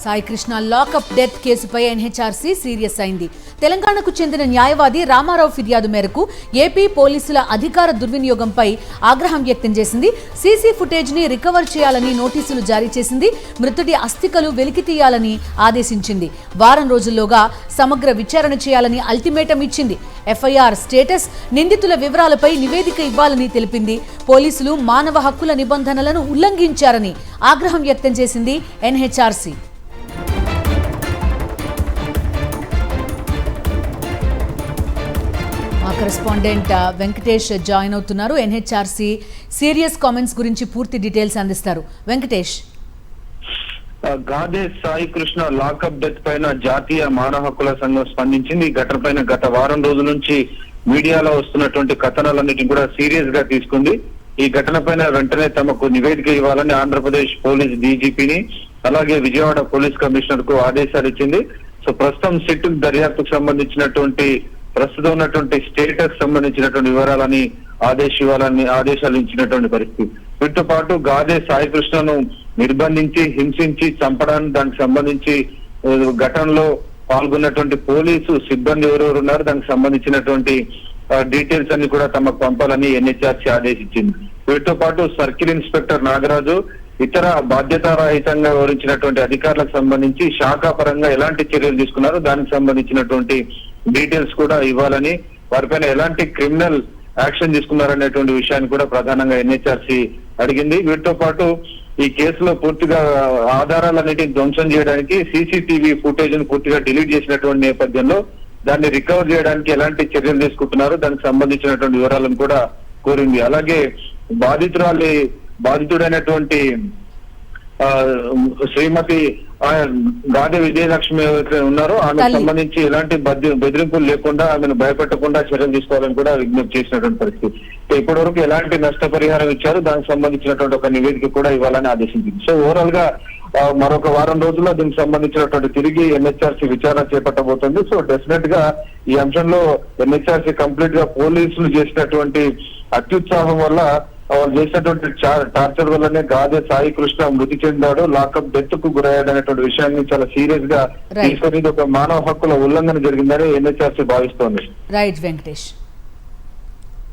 Sai Krishna lockup death కేసుపై NHRC serious అయింది. తెలంగాణకు చెందిన న్యాయవాది రామారావు ఫిర్యాదు మేరకు ఏపీ పోలీసుల అధికార దుర్వినియోగంపై ఆగ్రహం వ్యక్తం చేసింది. సీసీ ఫుటేజ్ ని రికవర్ చేయాలని నోటీసులు జారీ చేసింది. మృతుడి అస్థికలు వెలికి తీయాలని ఆదేశించింది. వారం రోజుల్లోగా సమగ్ర విచారణ చేయాలని అల్టిమేటం ఇచ్చింది. ఎఫ్ఐఆర్ స్టేటస్, నిందితుల వివరాలపై నివేదిక ఇవ్వాలని తెలిపింది. పోలీసులు మానవ హక్కుల నిబంధనలను ఉల్లంఘించారని ఆగ్రహం వ్యక్తం చేసింది ఎన్హెచ్ఆర్సీ. మా కరెస్పాండెంట్ వెంకటేష్ జాయిన్ అవుతున్నారు. ఎన్హెచ్ఆర్సీ సీరియస్ కామెంట్స్ గురించి పూర్తి డీటెయిల్స్ అందిస్తారు. వెంకటేష్, గాదే సాయి కృష్ణ లాకప్ డెత్ పైన జాతీయ మానవ హక్కుల సంఘం స్పందించింది. ఈ ఘటన పైన గత వారం రోజుల నుంచి మీడియాలో వస్తున్నటువంటి కథనాలన్నిటిని కూడా సీరియస్ గా తీసుకుంది. ఈ ఘటన పైన వెంటనే తమకు నివేదిక ఇవ్వాలని ఆంధ్రప్రదేశ్ పోలీస్ డీజీపీని అలాగే విజయవాడ పోలీస్ కమిషనర్ కు ఆదేశాలు ఇచ్చింది. సో ప్రస్తుతం సిట్ దర్యాప్తుకు సంబంధించినటువంటి ప్రస్తుతం ఉన్నటువంటి స్టేటస్ సంబంధించినటువంటి వివరాలని ఆదేశాలు ఇచ్చినటువంటి పరిస్థితి. వీటితో పాటు గాదే సాయి కృష్ణను నిర్బంధించి హింసించి చంపడానికి దానికి సంబంధించి ఘటనలో పాల్గొన్నటువంటి పోలీసు సిబ్బంది ఎవరెవరు ఉన్నారు, దానికి సంబంధించినటువంటి డీటెయిల్స్ అన్ని కూడా తమకు పంపాలని ఎన్హెచ్ఆర్సీ ఆదేశించింది. వీటితో పాటు సర్కిల్ ఇన్స్పెక్టర్ నాగరాజు ఇతర బాధ్యతారహితంగా వివరించినటువంటి అధికారులకు సంబంధించి శాఖాపరంగా ఎలాంటి చర్యలు తీసుకున్నారో దానికి సంబంధించినటువంటి డీటెయిల్స్ కూడా ఇవ్వాలని, వారిపైన ఎలాంటి క్రిమినల్ యాక్షన్ తీసుకున్నారనేటువంటి విషయాన్ని కూడా ప్రధానంగా ఎన్హెచ్ఆర్సీ అడిగింది. వీటితో పాటు ఈ కేసులో పూర్తిగా ఆధారాలన్నిటిని ధ్వంసం చేయడానికి సీసీటీవీ ఫుటేజ్ ను పూర్తిగా డిలీట్ చేసినటువంటి నేపథ్యంలో దాన్ని రికవర్ చేయడానికి ఎలాంటి చర్యలు తీసుకుంటున్నారో దానికి సంబంధించినటువంటి వివరాలను కూడా కోరింది. అలాగే బాధితుడైనటువంటి శ్రీమతి గాదే విజయలక్ష్మి ఎవరైతే ఉన్నారో ఆమెకు సంబంధించి ఎలాంటి బెదిరింపులు లేకుండా ఆమెను భయపెట్టకుండా చర్యలు తీసుకోవాలని కూడా విజ్ఞప్తి చేసినటువంటి పరిస్థితి. ఇప్పటి వరకు ఎలాంటి నష్టపరిహారం ఇచ్చారు దానికి సంబంధించినటువంటి ఒక నివేదిక కూడా ఇవ్వాలని ఆదేశించింది. సో ఓవరాల్ గా మరొక వారం రోజుల్లో దీనికి సంబంధించినటువంటి తిరిగి ఎన్హెచ్ఆర్సీ విచారణ చేపట్టబోతుంది. సో డెఫినెట్ గా ఈ అంశంలో ఎన్హెచ్ఆర్సీ కంప్లీట్ గా పోలీసులు చేసినటువంటి అత్యుత్సాహం వల్ల వాళ్ళు చేసినటువంటి టార్చర్ వల్లనే గాదే సాయి కృష్ణ మృతి చెందాడు, లాకప్ డెత్ కు గురయ్యాడనేటువంటి విషయాన్ని చాలా సీరియస్ గా తీసుకొని ఒక మానవ హక్కుల ఉల్లంఘన జరిగిందని ఎన్హెచ్ఆర్సీ భావిస్తోంది. రైట్ వెంకటేష్.